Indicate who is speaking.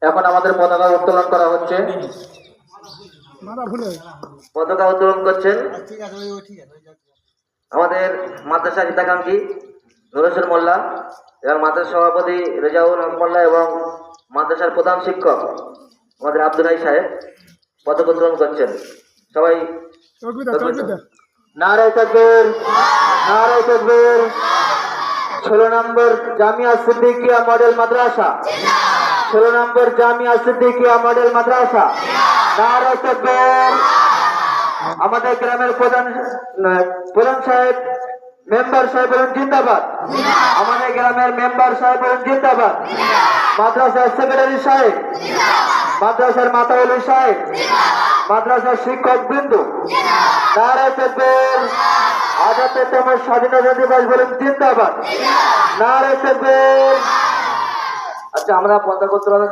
Speaker 1: এখন আমাদের পতাকা উত্তোলন করা হচ্ছে। পতাকা উত্তোলন করছেন আমাদের মাদ্রাসার হিতাকাঙ্ক্ষী নুরুল হোসেন মোল্লা এবং মাদ্রাসা সভাপতি রেজাউল হক মোল্লা এবং মাদ্রাসার প্রধান শিক্ষক আমাদের আব্দুল হাই সাহেব পতাকা উত্তোলন করছেন। সবাই নারায়ে তাকবীর, নারায়ে তাকবীর। 16 নম্বর জামিয়া সিদ্দিকিয়া মডেল মাদ্রাসা, 16 নম্বর জামিয়া সিদ্দিকিয়া মডেল মাদ্রাসা, নারায়ে তাকবীর। আমাদের গ্রামের প্রধান সাহেব মেম্বার সাহেব বলেন জিন্দাবাদ। আমাদের গ্রামের মেম্বার সাহেব বলেন জিন্দাবাদ। মাদ্রাসার সেক্রেটারি সাহেব, মাদ্রাসার মাতাউলি সাহেব, মাদ্রাসার শিক্ষক বিন্দু, নারায়ে তাকবীর। ৭৮তম স্বাধীনতা দিবস বলেন জিন্দাবাদ, নারায়ে তাকবীর। আচ্ছা, আমরা পতাকা উত্তোলন